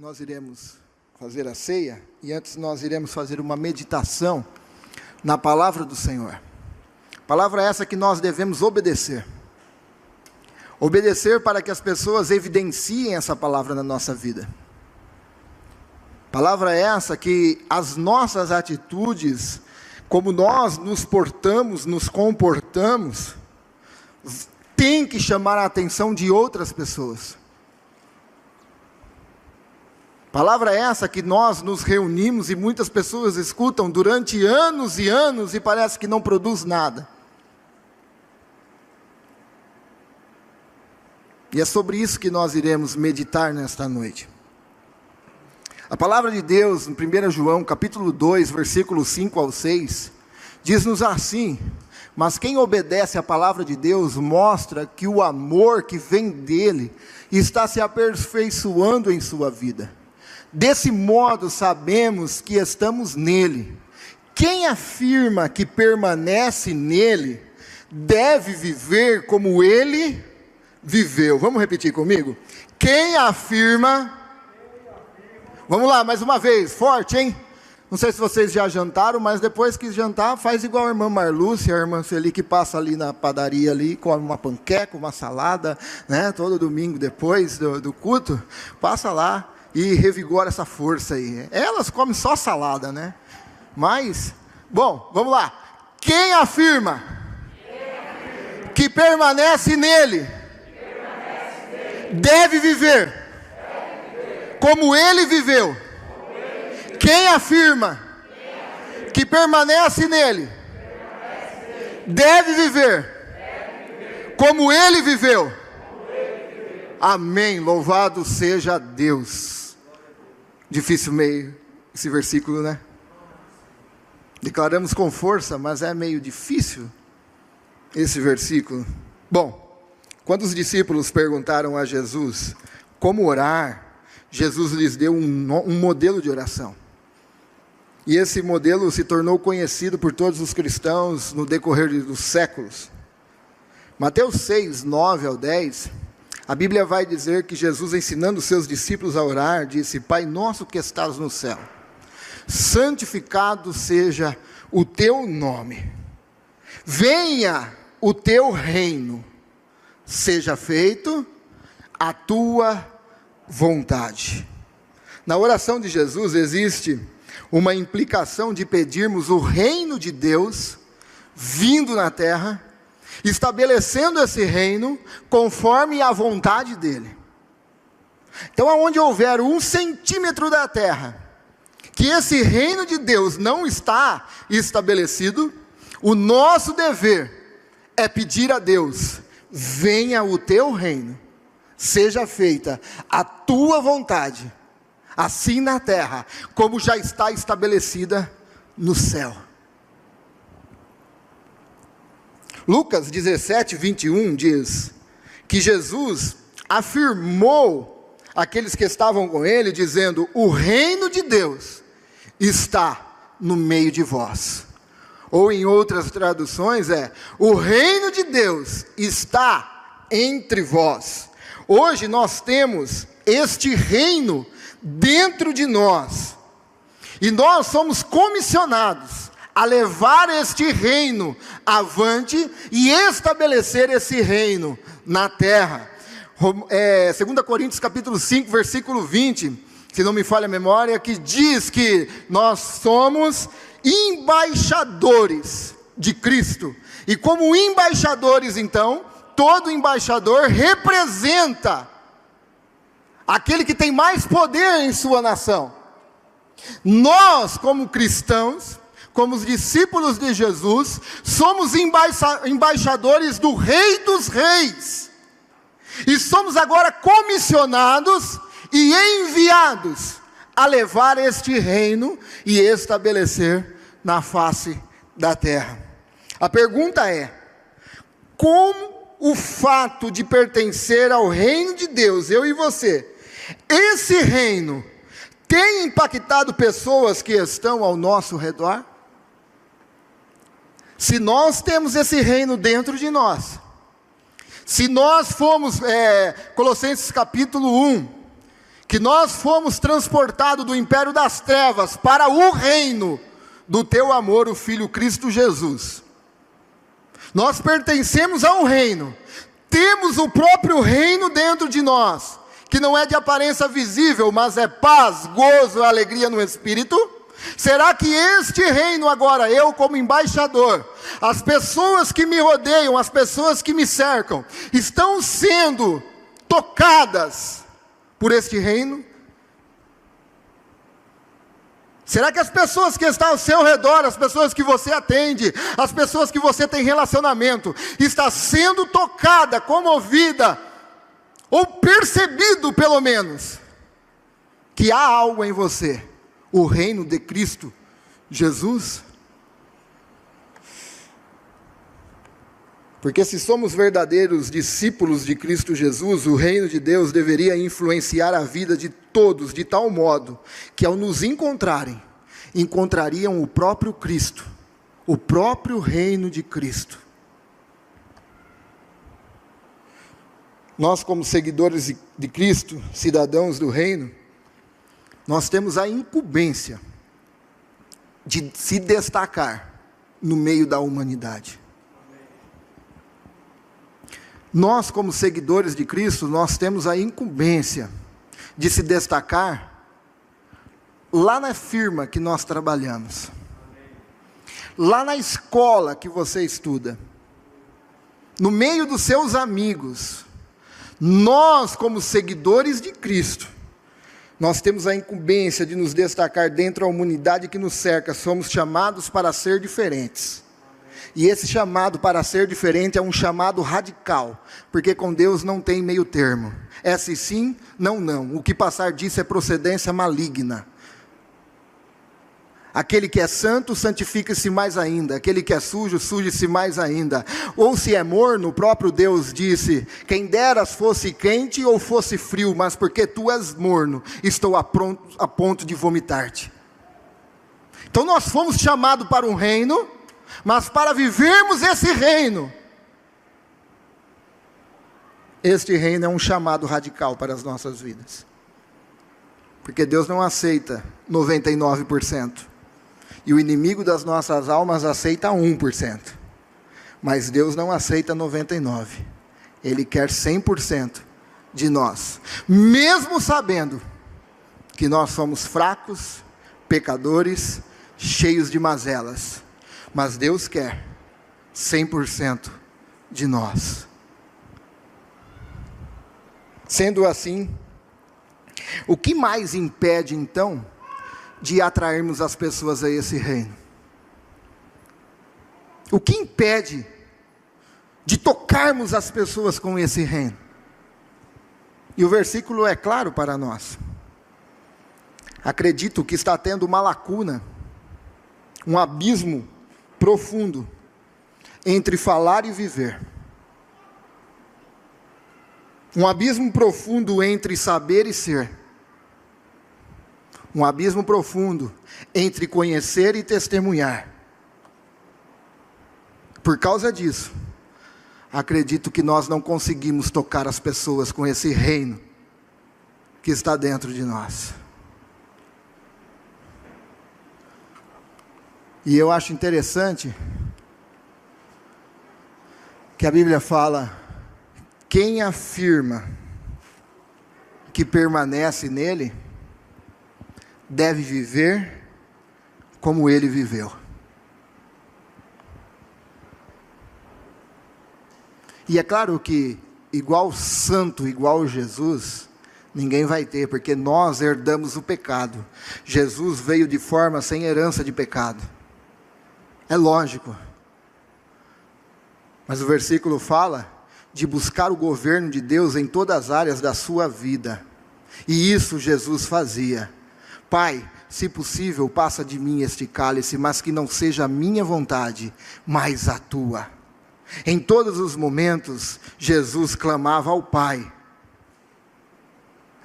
nós iremos fazer a ceia, e antes nós iremos fazer uma meditação na palavra do Senhor. Palavra essa que nós devemos obedecer. Obedecer para que as pessoas evidenciem essa palavra na nossa vida. Palavra essa que as nossas atitudes, como nós nos portamos, nos comportamos, tem que chamar a atenção de outras pessoas. Palavra essa que nós nos reunimos e muitas pessoas escutam durante anos e anos e parece que não produz nada. E é sobre isso que nós iremos meditar nesta noite. A palavra de Deus, em 1 João, capítulo 2, versículos 5 ao 6, diz-nos assim: mas quem obedece à palavra de Deus mostra que o amor que vem dele está se aperfeiçoando em sua vida. Desse modo sabemos que estamos nele. Quem afirma que permanece nele, deve viver como ele viveu. Vamos repetir comigo? Quem afirma... Vamos lá, mais uma vez, forte, hein? Não sei se vocês já jantaram, mas depois que jantar, faz igual a irmã Marlúcia, a irmã Celi, que passa ali na padaria ali, come uma panqueca, uma salada, né? Todo domingo depois do culto, passa lá e revigora essa força aí. Elas comem só salada, né? Mas, bom, vamos lá. Quem afirma que permanece nele, deve viver como ele viveu. Quem afirma que permanece nele, deve viver como ele viveu. Amém, louvado seja Deus. Difícil meio esse versículo, né? Declaramos com força, mas é meio difícil esse versículo. Bom, quando os discípulos perguntaram a Jesus como orar, Jesus lhes deu um modelo de oração. E esse modelo se tornou conhecido por todos os cristãos no decorrer dos séculos. Mateus 6, 9 ao 10, a Bíblia vai dizer que Jesus, ensinando os seus discípulos a orar, disse: Pai nosso que estás no céu, santificado seja o teu nome. Venha o teu reino, seja feito a tua vontade. Na oração de Jesus existe uma implicação de pedirmos o reino de Deus vindo na terra, estabelecendo esse reino conforme a vontade dele. Então, aonde houver 1 centímetro da terra que esse reino de Deus não está estabelecido, o nosso dever é pedir a Deus: venha o teu reino, seja feita a tua vontade, assim na terra, como já está estabelecida no céu. Lucas 17, 21 diz que Jesus afirmou àqueles que estavam com ele, dizendo: o reino de Deus está no meio de vós. Ou em outras traduções o reino de Deus está entre vós. Hoje nós temos este reino dentro de nós, e nós somos comissionados a levar este reino avante e estabelecer esse reino na terra. 2 Coríntios capítulo 5, versículo 20, se não me falha a memória, que diz que nós somos embaixadores de Cristo, e como embaixadores, então, todo embaixador representa aquele que tem mais poder em sua nação. Nós, como cristãos, como os discípulos de Jesus, somos embaixadores do Rei dos Reis, e somos agora comissionados e enviados a levar este reino e estabelecer na face da terra. A pergunta é: como o fato de pertencer ao reino de Deus, eu e você, esse reino tem impactado pessoas que estão ao nosso redor? Se nós temos esse reino dentro de nós, se nós formos, Colossenses capítulo 1, que nós fomos transportados do império das trevas para o reino do teu amor, o Filho Cristo Jesus. Nós pertencemos a um reino, temos o próprio reino dentro de nós, que não é de aparência visível, mas é paz, gozo, alegria no Espírito. Será que este reino agora, eu como embaixador, as pessoas que me rodeiam, as pessoas que me cercam, estão sendo tocadas por este reino? Será que as pessoas que estão ao seu redor, as pessoas que você atende, as pessoas que você tem relacionamento, está sendo tocada, comovida, ou percebido pelo menos, que há algo em você, o reino de Cristo Jesus? Porque se somos verdadeiros discípulos de Cristo Jesus, o reino de Deus deveria influenciar a vida de todos, de tal modo, que ao nos encontrarem, encontrariam o próprio Cristo, o próprio reino de Cristo. Nós como seguidores de Cristo, cidadãos do reino, nós temos a incumbência de se destacar no meio da humanidade. Nós, como seguidores de Cristo, nós temos a incumbência de se destacar lá na firma que nós trabalhamos, lá na escola que você estuda, no meio dos seus amigos. Nós, como seguidores de Cristo, nós temos a incumbência de nos destacar dentro da humanidade que nos cerca. Somos chamados para ser diferentes. E esse chamado para ser diferente é um chamado radical, porque com Deus não tem meio termo. É sim, não, não. O que passar disso é procedência maligna. Aquele que é santo, santifica-se mais ainda. Aquele que é sujo, suje-se mais ainda. Ou se é morno, o próprio Deus disse: quem deras fosse quente ou fosse frio, mas porque tu és morno, estou a ponto de vomitar-te. Então nós fomos chamados para um reino, mas para vivermos esse reino, este reino é um chamado radical para as nossas vidas. Porque Deus não aceita 99%. E o inimigo das nossas almas aceita 1%. Mas Deus não aceita 99%. Ele quer 100% de nós. Mesmo sabendo que nós somos fracos, pecadores, cheios de mazelas. Mas Deus quer 100% de nós. Sendo assim, o que mais impede então de atrairmos as pessoas a esse reino? O que impede de tocarmos as pessoas com esse reino? E o versículo é claro para nós. Acredito que está tendo uma lacuna, um abismo profundo entre falar e viver. Um abismo profundo entre saber e ser. Um abismo profundo entre conhecer e testemunhar. Por causa disso, acredito que nós não conseguimos tocar as pessoas com esse reino que está dentro de nós. E eu acho interessante que a Bíblia fala: quem afirma que permanece nele, deve viver como ele viveu. E é claro que igual santo, igual Jesus, ninguém vai ter, porque nós herdamos o pecado. Jesus veio de forma sem herança de pecado. É lógico. Mas o versículo fala de buscar o governo de Deus em todas as áreas da sua vida. E isso Jesus fazia. Pai, se possível, passa de mim este cálice, mas que não seja a minha vontade, mas a tua. Em todos os momentos, Jesus clamava ao Pai.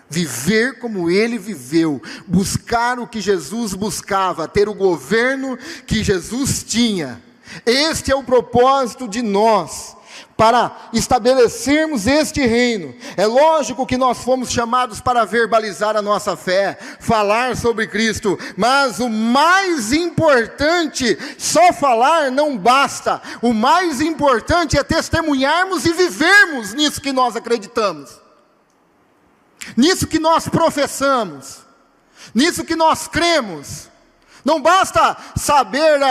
Viver como ele viveu, buscar o que Jesus buscava, ter o governo que Jesus tinha. Este é o propósito de nós, para estabelecermos este reino. É lógico que nós fomos chamados para verbalizar a nossa fé, falar sobre Cristo, mas o mais importante, só falar não basta. O mais importante é testemunharmos e vivermos nisso que nós acreditamos, nisso que nós professamos, nisso que nós cremos. Não basta saber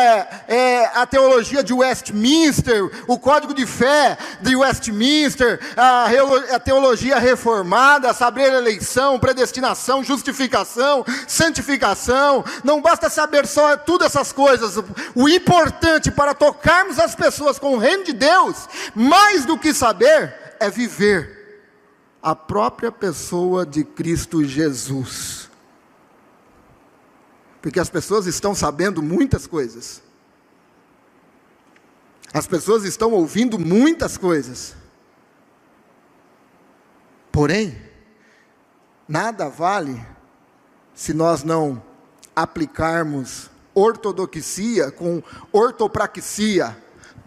a teologia de Westminster, o código de fé de Westminster, a teologia reformada, saber eleição, predestinação, justificação, santificação. Não basta saber só todas essas coisas. O importante para tocarmos as pessoas com o reino de Deus, mais do que saber, é viver a própria pessoa de Cristo Jesus. Porque as pessoas estão sabendo muitas coisas. As pessoas estão ouvindo muitas coisas. Porém, nada vale se nós não aplicarmos ortodoxia com ortopraxia,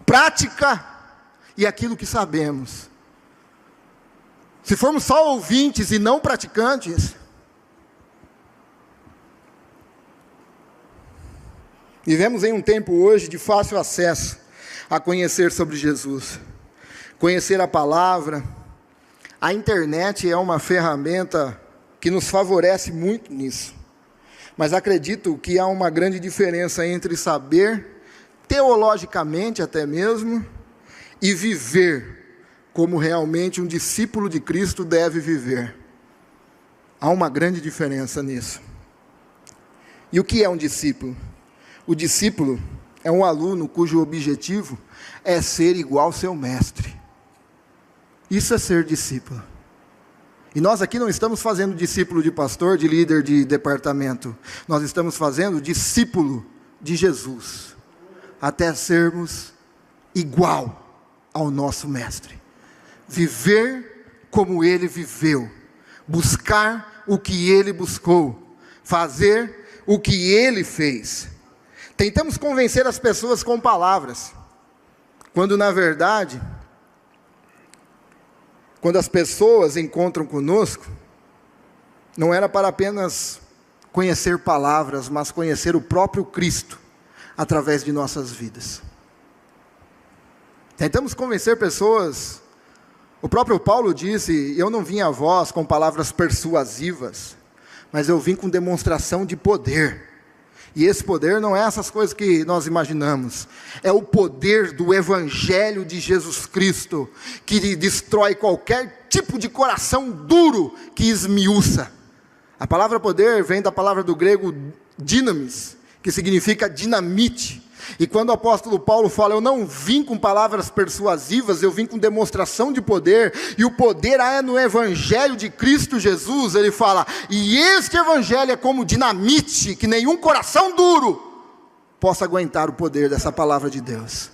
prática e aquilo que sabemos. Se formos só ouvintes e não praticantes, vivemos em um tempo hoje de fácil acesso a conhecer sobre Jesus, conhecer a palavra. A internet é uma ferramenta que nos favorece muito nisso, mas acredito que há uma grande diferença entre saber, teologicamente até mesmo, e viver como realmente um discípulo de Cristo deve viver. Há uma grande diferença nisso. E o que é um discípulo? O discípulo é um aluno cujo objetivo é ser igual ao seu mestre. Isso é ser discípulo. E nós aqui não estamos fazendo discípulo de pastor, de líder de departamento. Nós estamos fazendo discípulo de Jesus, até sermos igual ao nosso mestre. Viver como ele viveu, buscar o que ele buscou, fazer o que ele fez. Tentamos convencer as pessoas com palavras, quando na verdade, quando as pessoas encontram conosco, não era para apenas conhecer palavras, mas conhecer o próprio Cristo, através de nossas vidas. Tentamos convencer pessoas, o próprio Paulo disse, eu não vim a vós com palavras persuasivas, mas eu vim com demonstração de poder. E esse poder não é essas coisas que nós imaginamos. É o poder do Evangelho de Jesus Cristo, que destrói qualquer tipo de coração duro que esmiuça. A palavra poder vem da palavra do grego dinamis, que significa dinamite. E quando o apóstolo Paulo fala, eu não vim com palavras persuasivas, eu vim com demonstração de poder, e o poder é no Evangelho de Cristo Jesus, ele fala, e este Evangelho é como dinamite, que nenhum coração duro possa aguentar o poder dessa palavra de Deus.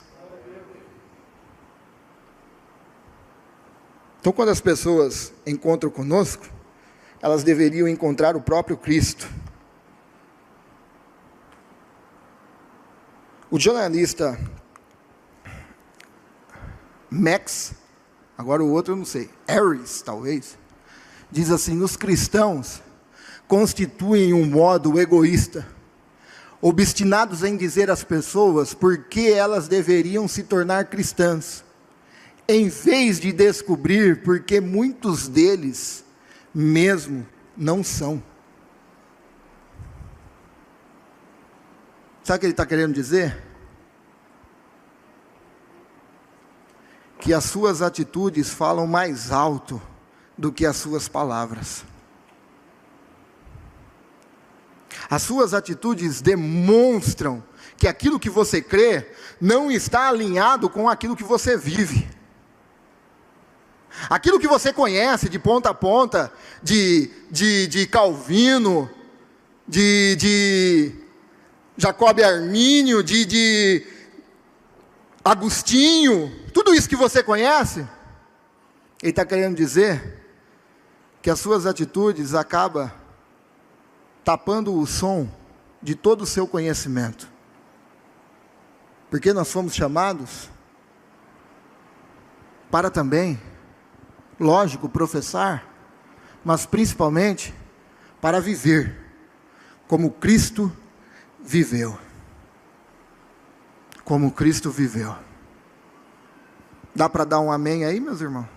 Então quando as pessoas encontram conosco, elas deveriam encontrar o próprio Cristo. O jornalista Max, agora o outro eu não sei, Harris talvez, diz assim, os cristãos constituem um modo egoísta, obstinados em dizer às pessoas por que elas deveriam se tornar cristãs, em vez de descobrir por que muitos deles mesmo não são. Sabe o que ele está querendo dizer? Que as suas atitudes falam mais alto do que as suas palavras. As suas atitudes demonstram que aquilo que você crê não está alinhado com aquilo que você vive. Aquilo que você conhece de ponta a ponta, de Calvino, de Jacob Armínio, de Agostinho, tudo isso que você conhece, ele está querendo dizer que as suas atitudes acabam tapando o som de todo o seu conhecimento. Porque nós fomos chamados para também, lógico, professar, mas principalmente para viver como Cristo viveu. Como Cristo viveu. Dá para dar um amém aí, meus irmãos?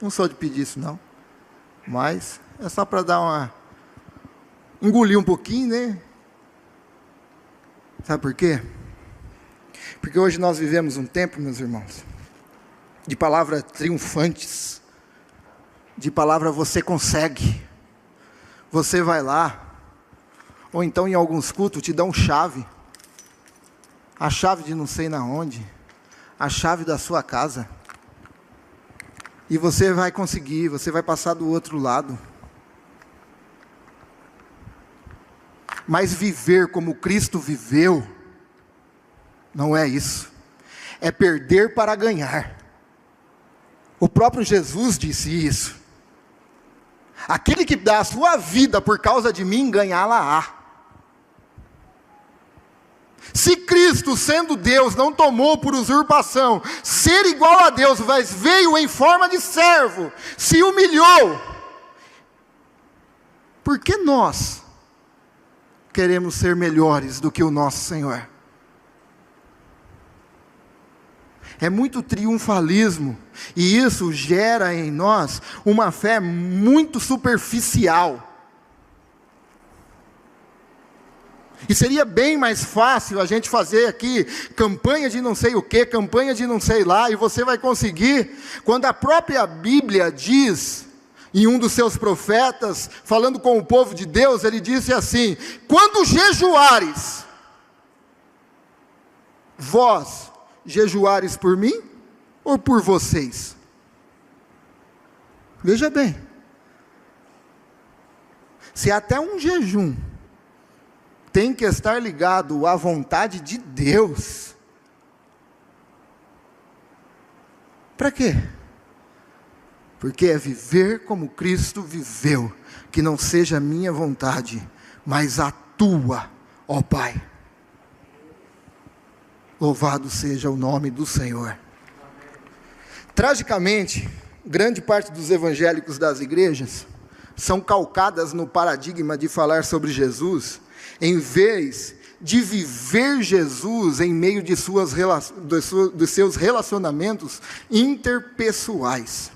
Não sou de pedir isso não, mas é só para dar uma... engolir um pouquinho, né? Sabe por quê? Porque hoje nós vivemos um tempo, meus irmãos, de palavras triunfantes, de palavra você consegue, você vai lá, ou então em alguns cultos te dão chave, a chave de não sei na onde, a chave da sua casa, e você vai conseguir, você vai passar do outro lado. Mas viver como Cristo viveu, não é isso, é perder para ganhar. O próprio Jesus disse isso. Aquele que dá a sua vida por causa de mim, ganhá-la-á. Se Cristo, sendo Deus, não tomou por usurpação ser igual a Deus, mas veio em forma de servo, se humilhou, por que nós queremos ser melhores do que o nosso Senhor? É muito triunfalismo, e isso gera em nós uma fé muito superficial. E seria bem mais fácil a gente fazer aqui campanha de não sei o que, campanha de não sei lá, e você vai conseguir, quando a própria Bíblia diz, em um dos seus profetas, falando com o povo de Deus, ele disse assim: quando jejuares, vós jejuares por mim ou por vocês? Veja bem, se até um jejum tem que estar ligado à vontade de Deus, para quê? Porque é viver como Cristo viveu, que não seja a minha vontade, mas a tua, ó Pai. Louvado seja o nome do Senhor. Tragicamente, grande parte dos evangélicos das igrejas são calcadas no paradigma de falar sobre Jesus, em vez de viver Jesus em meio de dos seus relacionamentos interpessoais.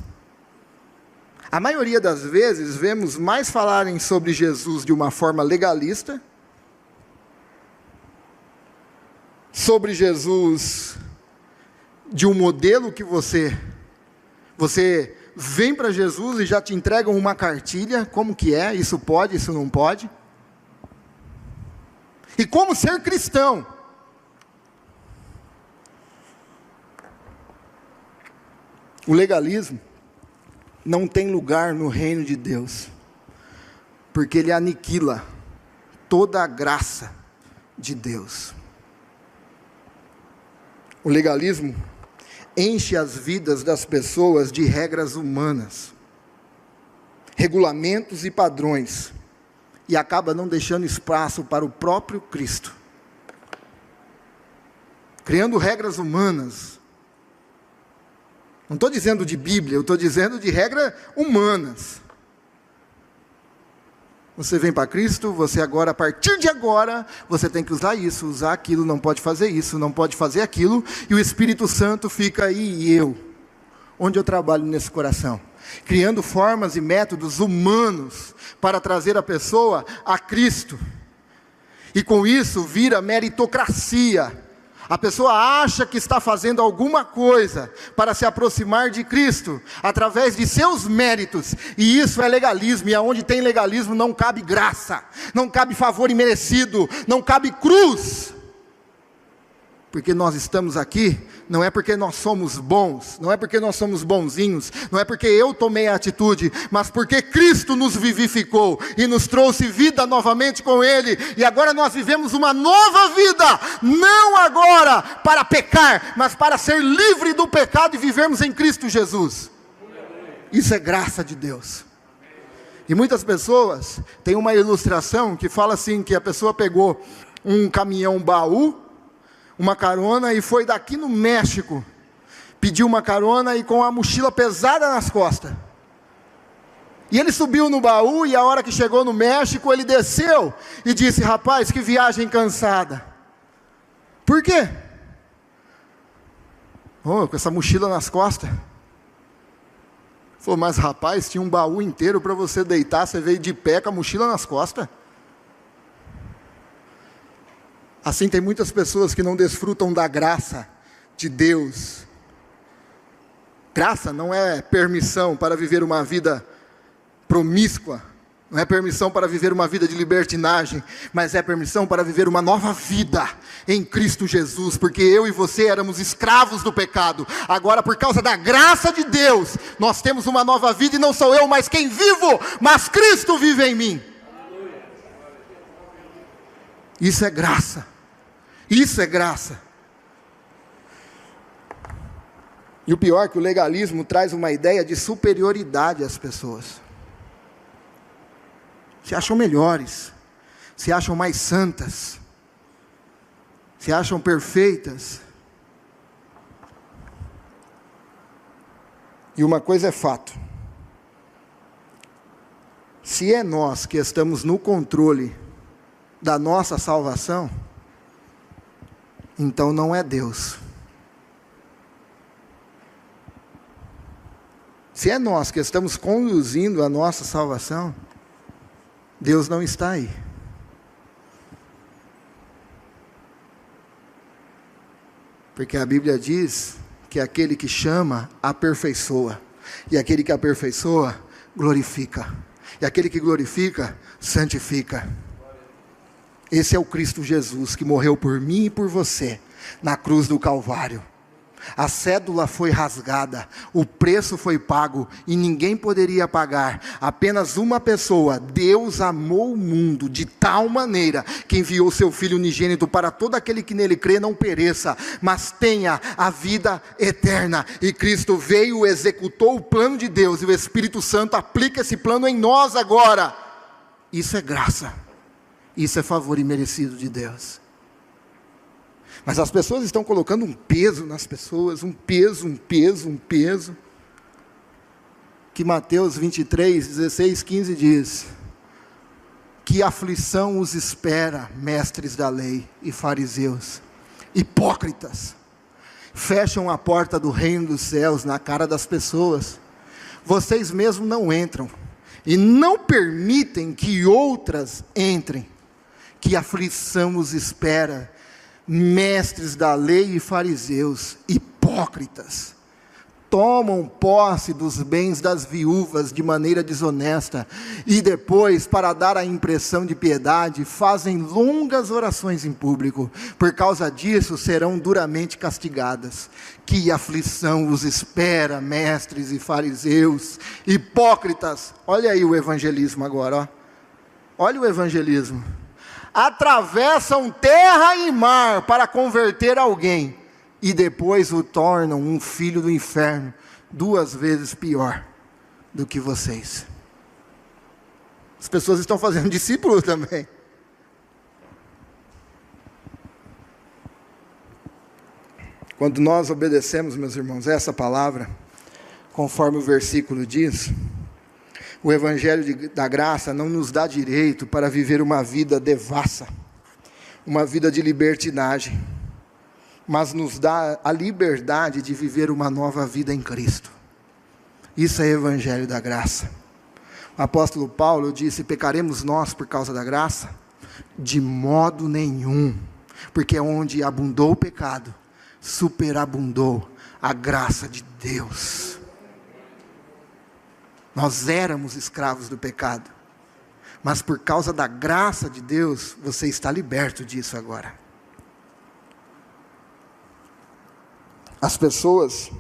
A maioria das vezes vemos mais falarem sobre Jesus de uma forma legalista, sobre Jesus de um modelo que você vem para Jesus e já te entregam uma cartilha, como que é, isso pode, isso não pode. E como ser cristão. O legalismo não tem lugar no reino de Deus, porque ele aniquila toda a graça de Deus. O legalismo enche as vidas das pessoas de regras humanas, regulamentos e padrões, e acaba não deixando espaço para o próprio Cristo, criando regras humanas. Não estou dizendo de Bíblia, eu estou dizendo de regras humanas. Você vem para Cristo, você agora, a partir de agora, você tem que usar isso, usar aquilo, não pode fazer isso, não pode fazer aquilo, e o Espírito Santo fica aí, e eu? Onde eu trabalho nesse coração? Criando formas e métodos humanos para trazer a pessoa a Cristo. E com isso vira meritocracia. A pessoa acha que está fazendo alguma coisa para se aproximar de Cristo, através de seus méritos, e isso é legalismo, e aonde tem legalismo não cabe graça, não cabe favor imerecido, não cabe cruz, porque nós estamos aqui, não é porque nós somos bons, não é porque nós somos bonzinhos, não é porque eu tomei a atitude, mas porque Cristo nos vivificou, e nos trouxe vida novamente com Ele, e agora nós vivemos uma nova vida, não agora para pecar, mas para ser livre do pecado, e vivermos em Cristo Jesus. Isso é graça de Deus. E muitas pessoas, tem uma ilustração que fala assim, que a pessoa pegou um caminhão baú, uma carona, e foi daqui no México pediu uma carona e com a mochila pesada nas costas. E ele subiu no baú e a hora que chegou no México, ele desceu e disse: rapaz, que viagem cansada. Por quê? Oh, com essa mochila nas costas. Falou: mas rapaz, tinha um baú inteiro para você deitar, você veio de pé com a mochila nas costas. Assim tem muitas pessoas que não desfrutam da graça de Deus. Graça não é permissão para viver uma vida promíscua, não é permissão para viver uma vida de libertinagem, mas é permissão para viver uma nova vida em Cristo Jesus, porque eu e você éramos escravos do pecado, agora por causa da graça de Deus, nós temos uma nova vida, e não sou eu mais quem vivo, mas Cristo vive em mim. Isso é graça, isso é graça. E o pior é que o legalismo traz uma ideia de superioridade às pessoas. Se acham melhores, se acham mais santas, se acham perfeitas. E uma coisa é fato: se é nós que estamos no controle da nossa salvação, então não é Deus. Se é nós que estamos conduzindo a nossa salvação, Deus não está aí. Porque a Bíblia diz que aquele que chama, aperfeiçoa. E aquele que aperfeiçoa, glorifica. E aquele que glorifica, santifica. Esse é o Cristo Jesus, que morreu por mim e por você, na cruz do Calvário. A cédula foi rasgada, o preço foi pago, e ninguém poderia pagar. Apenas uma pessoa: Deus amou o mundo de tal maneira, que enviou seu Filho unigênito, para todo aquele que nele crê não pereça, mas tenha a vida eterna. E Cristo veio, executou o plano de Deus, e o Espírito Santo aplica esse plano em nós agora. Isso é graça, isso é favor imerecido de Deus. Mas as pessoas estão colocando um peso nas pessoas, um peso, que Mateus 23, 16, 15 diz: que aflição os espera, mestres da lei e fariseus, hipócritas, fecham a porta do reino dos céus na cara das pessoas, vocês mesmos não entram, e não permitem que outras entrem. Que aflição os espera, mestres da lei e fariseus, hipócritas, tomam posse dos bens das viúvas de maneira desonesta, e depois, para dar a impressão de piedade, fazem longas orações em público. Por causa disso serão duramente castigadas. Que aflição os espera, mestres e fariseus, hipócritas. Olha aí o evangelismo agora, ó. Olha o evangelismo. Atravessam terra e mar para converter alguém, e depois o tornam um filho do inferno, 2 vezes pior do que vocês. As pessoas estão fazendo discípulos também. Quando nós obedecemos, meus irmãos, essa palavra, conforme o versículo diz, o Evangelho da graça não nos dá direito para viver uma vida devassa, uma vida de libertinagem, mas nos dá a liberdade de viver uma nova vida em Cristo. Isso é Evangelho da graça. O apóstolo Paulo disse: pecaremos nós por causa da graça? De modo nenhum, porque onde abundou o pecado, superabundou a graça de Deus. Nós éramos escravos do pecado, mas por causa da graça de Deus, você está liberto disso agora. As pessoas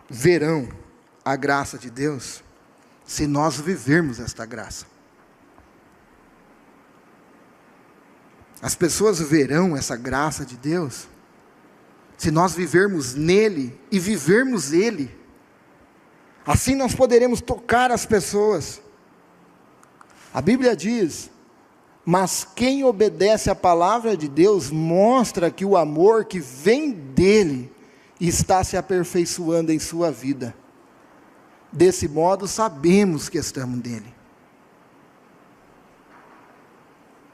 verão a graça de Deus, se nós vivermos esta graça. As pessoas verão essa graça de Deus, se nós vivermos nele e vivermos ele. Assim nós poderemos tocar as pessoas. A Bíblia diz: mas quem obedece à palavra de Deus mostra que o amor que vem dele e está se aperfeiçoando em sua vida. Desse modo, sabemos que estamos nele.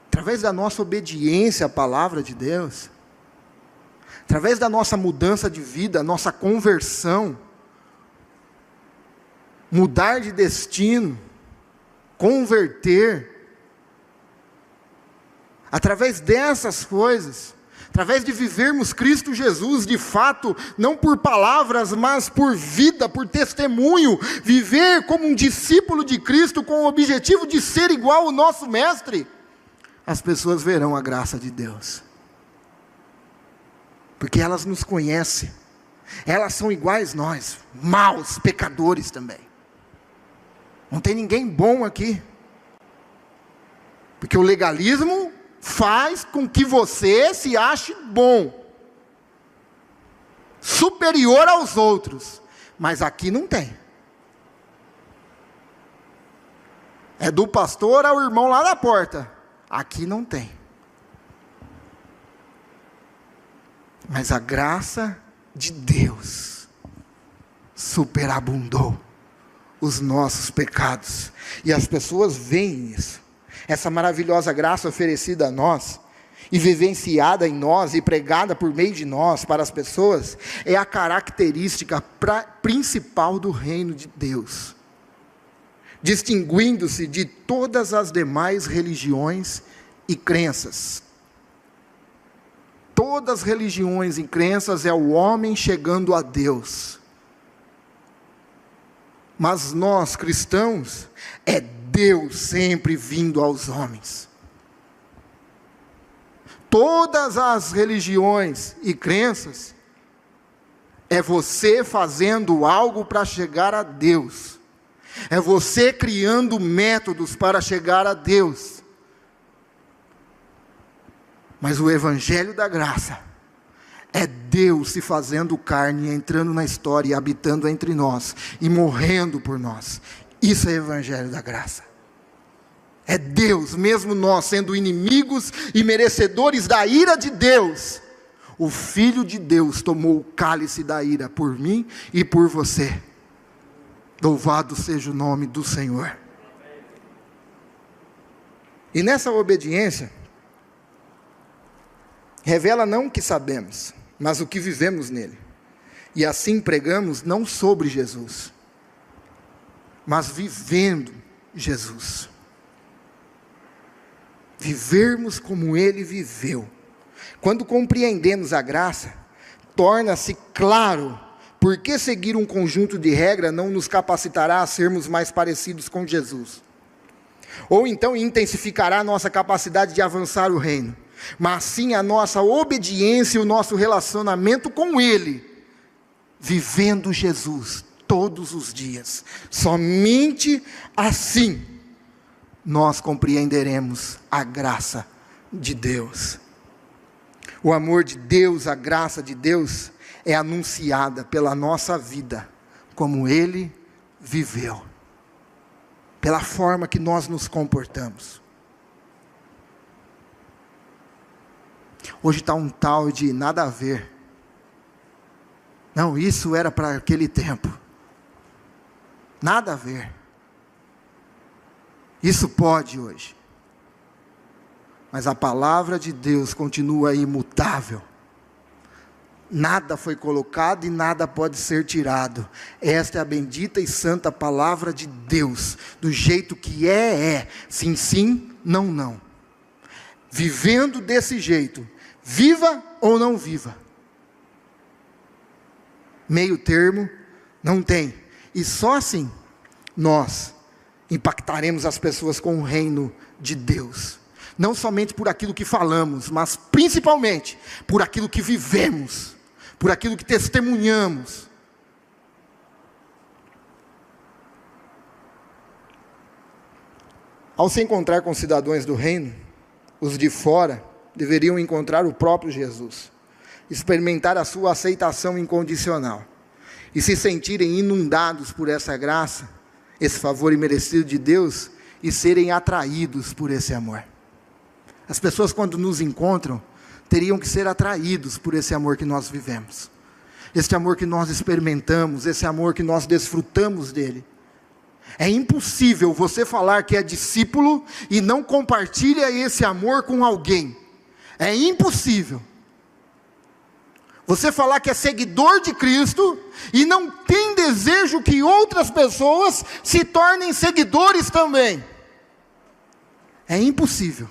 Através da nossa obediência à palavra de Deus, através da nossa mudança de vida, nossa conversão, mudar de destino, converter, através dessas coisas, através de vivermos Cristo Jesus de fato, não por palavras, mas por vida, por testemunho, viver como um discípulo de Cristo, com o objetivo de ser igual ao nosso Mestre, as pessoas verão a graça de Deus, porque elas nos conhecem, elas são iguais nós, maus, pecadores também. Não tem ninguém bom aqui, porque o legalismo faz com que você se ache bom, superior aos outros, mas aqui não tem. É do pastor ao irmão lá da porta, aqui não tem. Mas a graça de Deus superabundou os nossos pecados, e as pessoas veem isso, essa maravilhosa graça oferecida a nós, e vivenciada em nós, e pregada por meio de nós, para as pessoas, é a característica principal do reino de Deus, distinguindo-se de todas as demais religiões e crenças. Todas as religiões e crenças é o homem chegando a Deus, mas nós cristãos, é Deus sempre vindo aos homens. Todas as religiões e crenças, é você fazendo algo para chegar a Deus, é você criando métodos para chegar a Deus. Mas o Evangelho da Graça é Deus se fazendo carne, entrando na história, habitando entre nós, e morrendo por nós. Isso é Evangelho da Graça. É Deus, mesmo nós sendo inimigos e merecedores da ira de Deus, o Filho de Deus tomou o cálice da ira por mim e por você. Louvado seja o nome do Senhor. E nessa obediência, revela não o que sabemos, mas o que vivemos nele. E assim pregamos não sobre Jesus, mas vivendo Jesus. Vivermos como ele viveu. Quando compreendemos a graça, torna-se claro por que seguir um conjunto de regras não nos capacitará a sermos mais parecidos com Jesus. Ou então intensificará a nossa capacidade de avançar o reino, mas sim a nossa obediência e o nosso relacionamento com ele, vivendo Jesus todos os dias. Somente assim nós compreenderemos a graça de Deus. O amor de Deus, a graça de Deus é anunciada pela nossa vida, como ele viveu, pela forma que nós nos comportamos. Hoje está um tal de nada a ver. Não, isso era para aquele tempo. Nada a ver. Isso pode hoje. Mas a palavra de Deus continua imutável. Nada foi colocado e nada pode ser tirado. Esta é a bendita e santa palavra de Deus. Do jeito que é. Sim, sim, não, não. Vivendo desse jeito, viva ou não viva. Meio termo não tem. E só assim nós impactaremos as pessoas com o reino de Deus. Não somente por aquilo que falamos, mas principalmente por aquilo que vivemos, por aquilo que testemunhamos. Ao se encontrar com cidadãos do reino, os de fora deveriam encontrar o próprio Jesus, experimentar a sua aceitação incondicional e se sentirem inundados por essa graça, esse favor imerecido de Deus, e serem atraídos por esse amor. As pessoas, quando nos encontram, teriam que ser atraídos por esse amor que nós vivemos. esse amor que nós experimentamos, esse amor que nós desfrutamos dele. É impossível você falar que é discípulo e não compartilha esse amor com alguém. É impossível. Você falar que é seguidor de Cristo e não tem desejo que outras pessoas se tornem seguidores também. É impossível.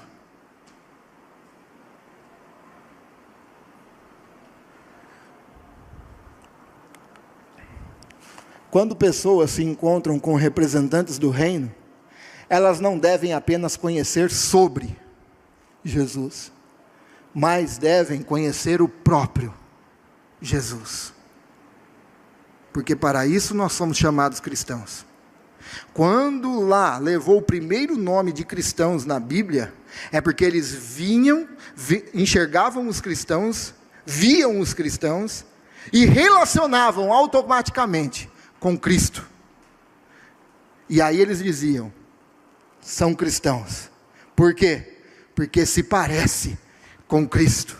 Quando pessoas se encontram com representantes do reino, elas não devem apenas conhecer sobre Jesus, mas devem conhecer o próprio Jesus. Porque para isso nós somos chamados cristãos. Quando lá levou o primeiro nome de cristãos na Bíblia, é porque eles enxergavam os cristãos, viam os cristãos e relacionavam automaticamente com Cristo. E aí eles diziam, são cristãos. Por quê? Porque se parece com Cristo.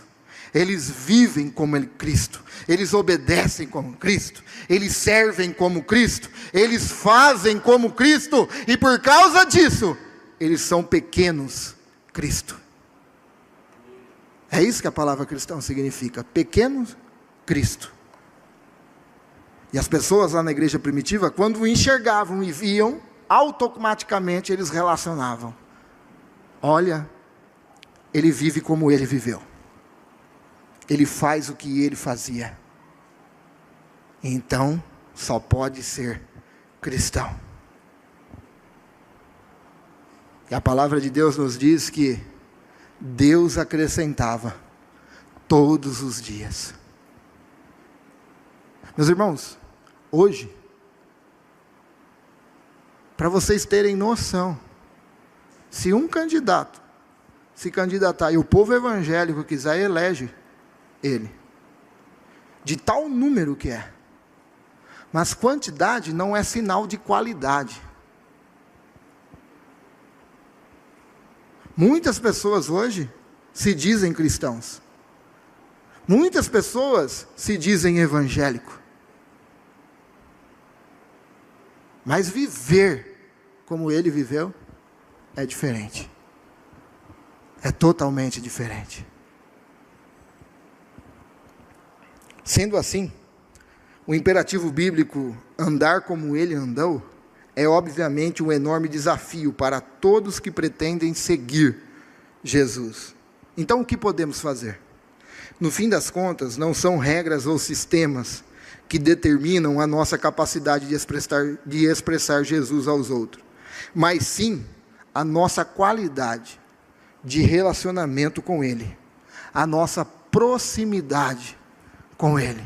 Eles vivem como Cristo, eles obedecem como Cristo, eles servem como Cristo, eles fazem como Cristo, e por causa disso, eles são pequenos Cristo. É isso que a palavra cristão significa, pequeno Cristo. E as pessoas lá na igreja primitiva, quando enxergavam e viam, automaticamente eles relacionavam. Olha, ele vive como ele viveu. Ele faz o que ele fazia. Então, só pode ser cristão. E a palavra de Deus nos diz que Deus acrescentava todos os dias. Meus irmãos, hoje, para vocês terem noção, se um candidato se candidatar e o povo evangélico quiser, elege ele, de tal número que é, mas quantidade não é sinal de qualidade. Muitas pessoas hoje se dizem cristãos, muitas pessoas se dizem evangélicos, mas viver como ele viveu é diferente, é totalmente diferente. Sendo assim, o imperativo bíblico andar como ele andou é obviamente um enorme desafio para todos que pretendem seguir Jesus. Então o que podemos fazer? No fim das contas, não são regras ou sistemas que determinam a nossa capacidade de expressar Jesus aos outros, mas sim a nossa qualidade de relacionamento com Ele, a nossa proximidade com Ele.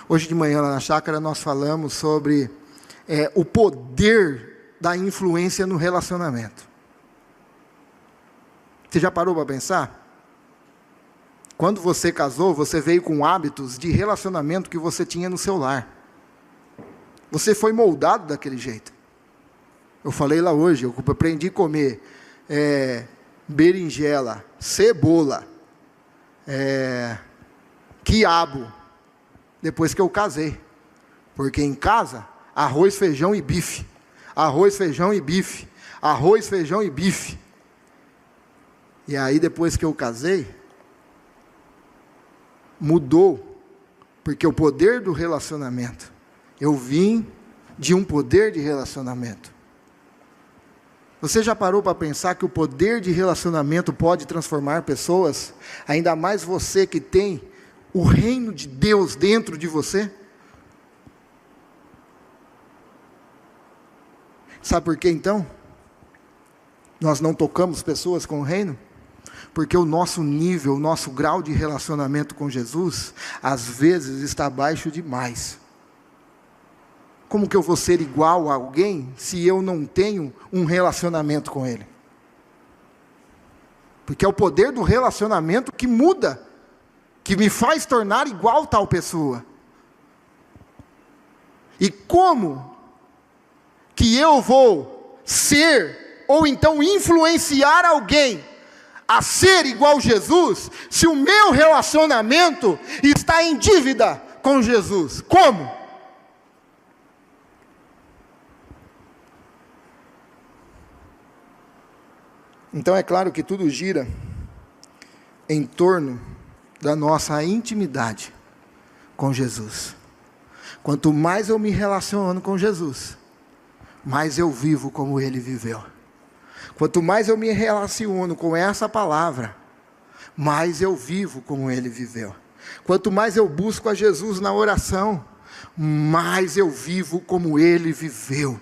Hoje de manhã lá na chácara nós falamos sobre o poder da influência no relacionamento. Você já parou para pensar? Quando você casou, você veio com hábitos de relacionamento que você tinha no seu lar. Você foi moldado daquele jeito. Eu falei lá hoje, eu aprendi a comer berinjela, cebola, quiabo, depois que eu casei. Porque em casa, arroz, feijão e bife. Arroz, feijão e bife. Arroz, feijão e bife. E aí depois que eu casei, mudou, porque o poder do relacionamento, eu vim de um poder de relacionamento. Você já parou para pensar que o poder de relacionamento pode transformar pessoas? Ainda mais você que tem o reino de Deus dentro de você? Sabe por que então nós não tocamos pessoas com o reino? Porque o nosso nível, o nosso grau de relacionamento com Jesus, às vezes está baixo demais. Como que eu vou ser igual a alguém, se eu não tenho um relacionamento com Ele? Porque é o poder do relacionamento que muda, que me faz tornar igual tal pessoa. E como que eu vou ser, ou então influenciar alguém, a ser igual a Jesus, se o meu relacionamento está em dívida com Jesus? Como? Então é claro que tudo gira em torno da nossa intimidade com Jesus. Quanto mais eu me relaciono com Jesus, mais eu vivo como Ele viveu. Quanto mais eu me relaciono com essa palavra, mais eu vivo como Ele viveu. Quanto mais eu busco a Jesus na oração, mais eu vivo como Ele viveu.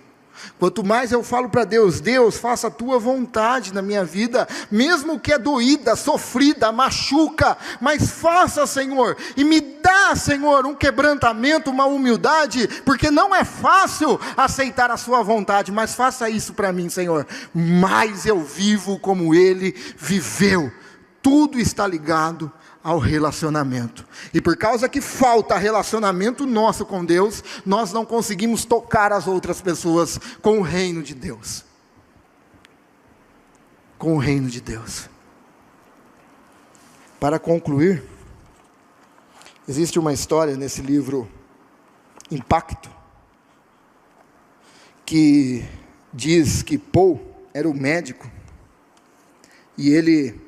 Quanto mais eu falo para Deus, Deus, faça a tua vontade na minha vida, mesmo que é doída, sofrida, machuca, mas faça, Senhor, e me dá, Senhor, um quebrantamento, uma humildade, porque não é fácil aceitar a sua vontade, mas faça isso para mim, Senhor. Mais eu vivo como Ele viveu. Tudo está ligado ao relacionamento. E por causa que falta relacionamento nosso com Deus, nós não conseguimos tocar as outras pessoas com o reino de Deus. Com o reino de Deus. Para concluir, existe uma história nesse livro Impacto, que diz que Paul era o médico, e ele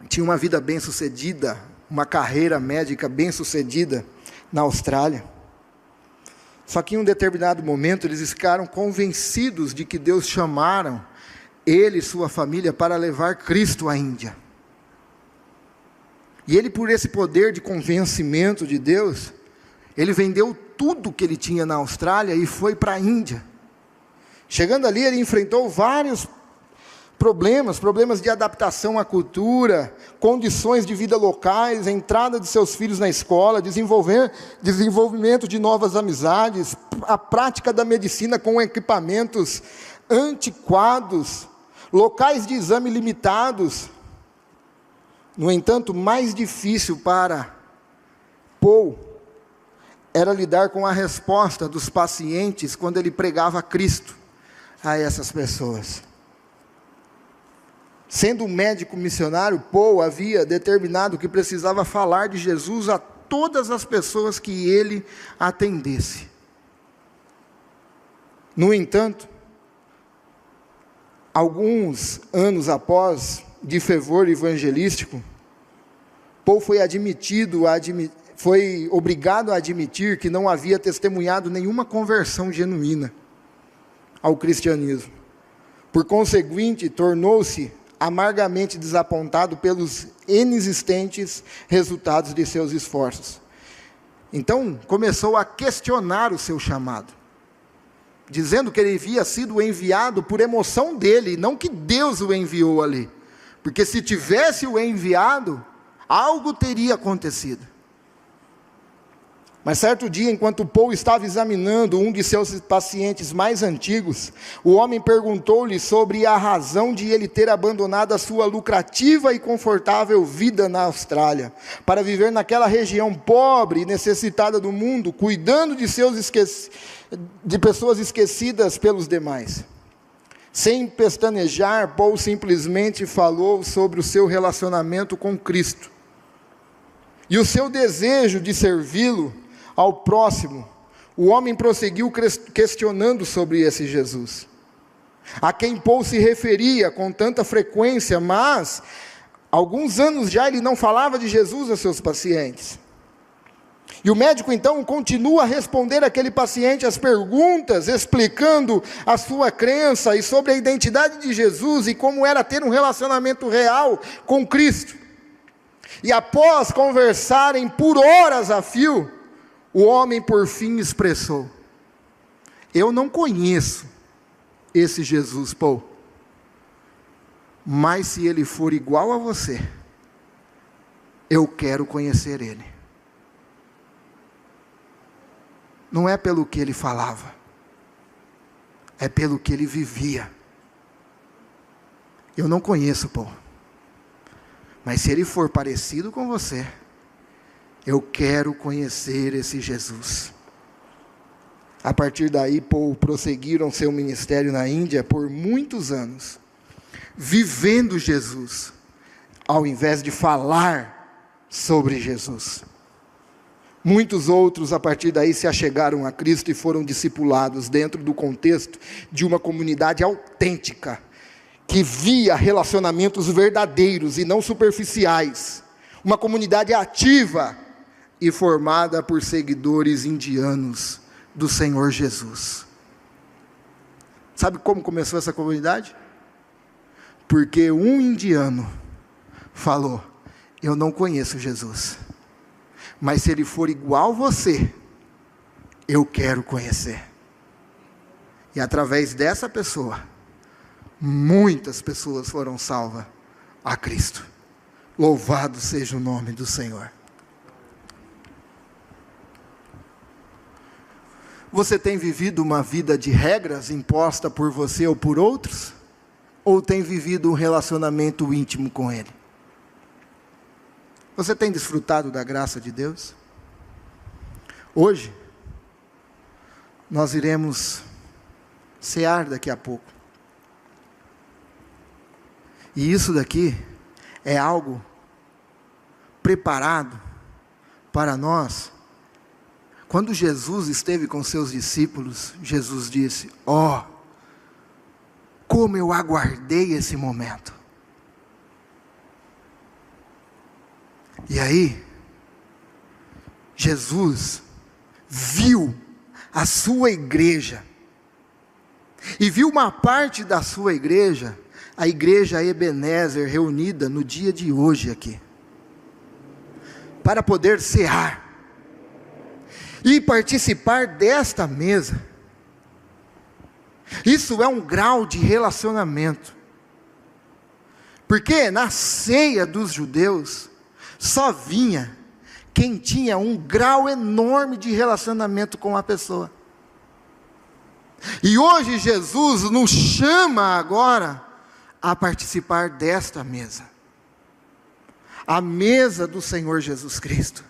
tinha uma vida bem-sucedida, uma carreira médica bem-sucedida na Austrália. Só que em um determinado momento eles ficaram convencidos de que Deus chamaram ele e sua família para levar Cristo à Índia. E ele, por esse poder de convencimento de Deus, ele vendeu tudo que ele tinha na Austrália e foi para a Índia. Chegando ali, ele enfrentou vários problemas de adaptação à cultura, condições de vida locais, entrada de seus filhos na escola, desenvolvimento de novas amizades, a prática da medicina com equipamentos antiquados, locais de exame limitados. No entanto, mais difícil para Paul era lidar com a resposta dos pacientes quando ele pregava Cristo a essas pessoas. Sendo um médico missionário, Paul havia determinado que precisava falar de Jesus a todas as pessoas que ele atendesse. No entanto, alguns anos após, de fervor evangelístico, Paul foi obrigado a admitir que não havia testemunhado nenhuma conversão genuína ao cristianismo. Por conseguinte, tornou-se amargamente desapontado pelos inexistentes resultados de seus esforços. Então, começou a questionar o seu chamado, dizendo que ele havia sido enviado por emoção dele, não que Deus o enviou ali, porque se tivesse o enviado, algo teria acontecido. Mas certo dia, enquanto Paul estava examinando um de seus pacientes mais antigos, o homem perguntou-lhe sobre a razão de ele ter abandonado a sua lucrativa e confortável vida na Austrália, para viver naquela região pobre e necessitada do mundo, cuidando de pessoas esquecidas pelos demais. Sem pestanejar, Paul simplesmente falou sobre o seu relacionamento com Cristo e o seu desejo de servi-lo ao próximo. O homem prosseguiu questionando sobre esse Jesus, a quem Paul se referia com tanta frequência, mas alguns anos já ele não falava de Jesus a seus pacientes. E o médico então continua a responder àquele paciente as perguntas, explicando a sua crença e sobre a identidade de Jesus e como era ter um relacionamento real com Cristo. E após conversarem por horas a fio, o homem por fim expressou: eu não conheço esse Jesus, Paul, mas se ele for igual a você, eu quero conhecer ele. Não é pelo que ele falava, é pelo que ele vivia. Eu não conheço, Paul, mas se ele for parecido com você, eu quero conhecer esse Jesus. A partir daí, Paul prosseguiram seu ministério na Índia por muitos anos, vivendo Jesus, ao invés de falar sobre Jesus. Muitos outros, a partir daí, se achegaram a Cristo e foram discipulados dentro do contexto de uma comunidade autêntica, que via relacionamentos verdadeiros e não superficiais. Uma comunidade ativa e formada por seguidores indianos do Senhor Jesus. Sabe como começou essa comunidade? Porque um indiano falou: eu não conheço Jesus, mas se ele for igual você, eu quero conhecer. E através dessa pessoa, muitas pessoas foram salvas a Cristo. Louvado seja o nome do Senhor. Você tem vivido uma vida de regras imposta por você ou por outros? Ou tem vivido um relacionamento íntimo com Ele? Você tem desfrutado da graça de Deus? Hoje, nós iremos cear daqui a pouco. E isso daqui é algo preparado para nós. Quando Jesus esteve com seus discípulos, Jesus disse: ó, como eu aguardei esse momento. E aí, Jesus viu a sua igreja, e viu uma parte da sua igreja, a igreja Ebenezer, reunida no dia de hoje aqui, para poder cear, e participar desta mesa. Isso é um grau de relacionamento, porque na ceia dos judeus, só vinha quem tinha um grau enorme de relacionamento com a pessoa. E hoje Jesus nos chama agora a participar desta mesa, a mesa do Senhor Jesus Cristo,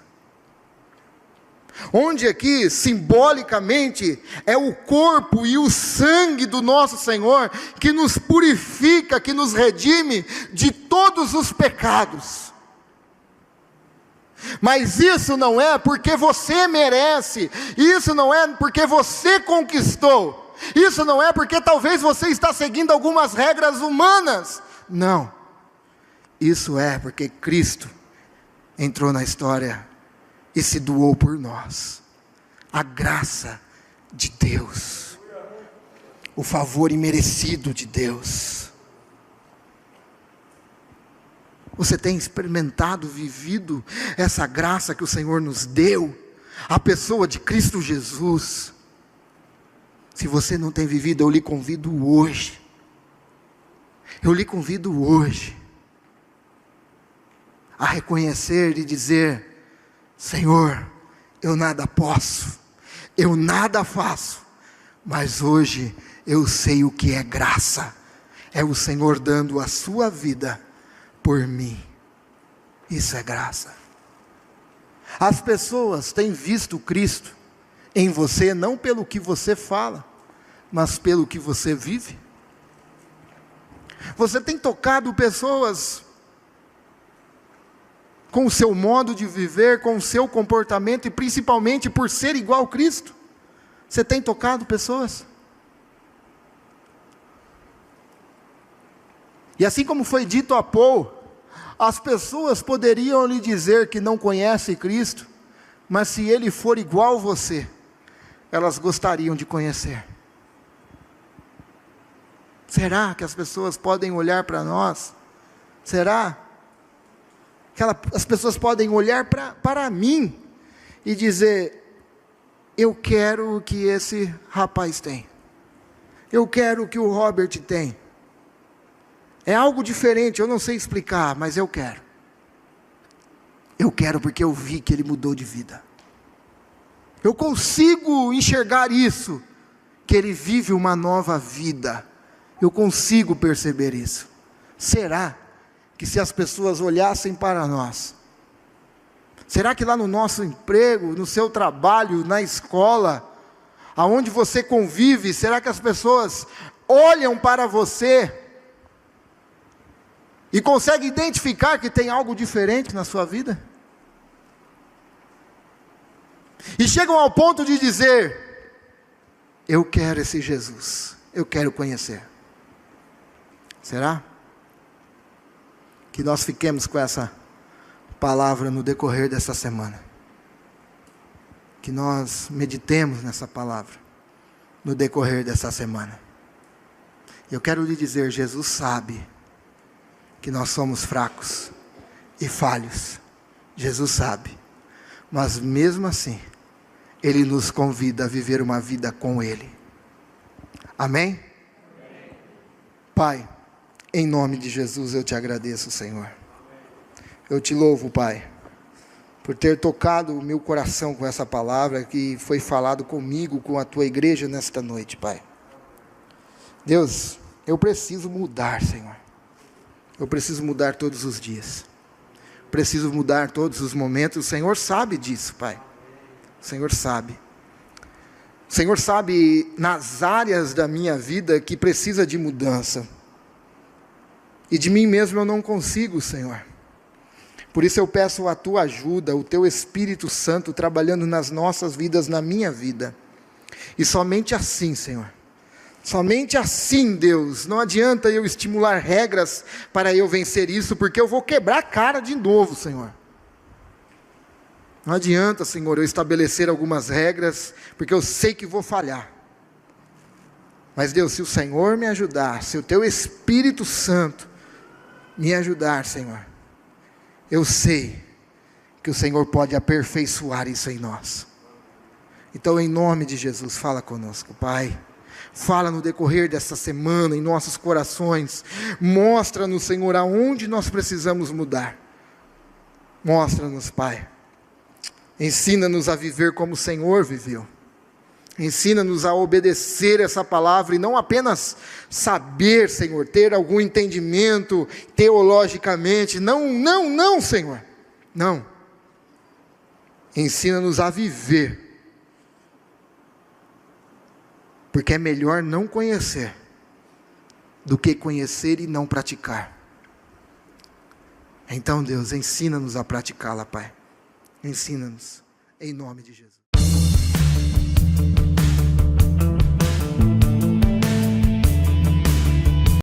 onde aqui simbolicamente é o corpo e o sangue do nosso Senhor, que nos purifica, que nos redime de todos os pecados. Mas isso não é porque você merece, isso não é porque você conquistou, isso não é porque talvez você está seguindo algumas regras humanas. Não, isso é porque Cristo entrou na história e se doou por nós. A graça de Deus, o favor imerecido de Deus. Você tem experimentado, vivido essa graça que o Senhor nos deu, a pessoa de Cristo Jesus? Se você não tem vivido, eu lhe convido hoje, a reconhecer e dizer: Senhor, eu nada posso, eu nada faço, mas hoje eu sei o que é graça, é o Senhor dando a sua vida por mim. Isso é graça. As pessoas têm visto Cristo em você, não pelo que você fala, mas pelo que você vive. Você tem tocado pessoas com o seu modo de viver, com o seu comportamento, e principalmente por ser igual a Cristo. Você tem tocado pessoas? E assim como foi dito há pouco, as pessoas poderiam lhe dizer que não conhecem Cristo, mas se Ele for igual a você, elas gostariam de conhecer. Será que as pessoas podem olhar para nós? Será que as pessoas podem olhar para mim e dizer: eu quero o que esse rapaz tem, eu quero o que o Robert tem? É algo diferente, eu não sei explicar, mas eu quero. Eu quero porque eu vi que ele mudou de vida. Eu consigo enxergar isso, que ele vive uma nova vida. Eu consigo perceber isso. Será que se as pessoas olhassem para nós, será que lá no nosso emprego, no seu trabalho, na escola, aonde você convive, será que as pessoas olham para você E consegue identificar que tem algo diferente na sua vida? E chegam ao ponto de dizer: eu quero esse Jesus, eu quero conhecer. Será? Que nós fiquemos com essa palavra no decorrer dessa semana. Que nós meditemos nessa palavra no decorrer dessa semana. Eu quero lhe dizer, Jesus sabe que nós somos fracos e falhos. Jesus sabe. Mas mesmo assim, Ele nos convida a viver uma vida com Ele. Amém? Pai, em nome de Jesus eu te agradeço, Senhor. Eu te louvo, Pai, por ter tocado o meu coração com essa palavra que foi falado comigo, com a tua igreja nesta noite, Pai. Deus, eu preciso mudar, Senhor. Eu preciso mudar todos os dias. Preciso mudar todos os momentos. O Senhor sabe disso, Pai. O Senhor sabe. O Senhor sabe nas áreas da minha vida que precisa de mudança. E de mim mesmo eu não consigo, Senhor. Por isso eu peço a tua ajuda, o teu Espírito Santo trabalhando nas nossas vidas, na minha vida. E somente assim, Senhor. Somente assim, Deus. Não adianta eu estimular regras para eu vencer isso, porque eu vou quebrar a cara de novo, Senhor. Não adianta, Senhor, eu estabelecer algumas regras, porque eu sei que vou falhar. Mas Deus, se o Senhor me ajudar, se o teu Espírito Santo me ajudar, Senhor, eu sei que o Senhor pode aperfeiçoar isso em nós. Então, em nome de Jesus, fala conosco, Pai. Fala no decorrer dessa semana, em nossos corações. Mostra-nos, Senhor, aonde nós precisamos mudar. Mostra-nos, Pai. Ensina-nos a viver como o Senhor viveu. Ensina-nos a obedecer essa palavra e não apenas saber, Senhor, ter algum entendimento teologicamente. Não, Senhor. Não. Ensina-nos a viver. Porque é melhor não conhecer do que conhecer e não praticar. Então, Deus, ensina-nos a praticá-la, Pai. Ensina-nos, em nome de Jesus.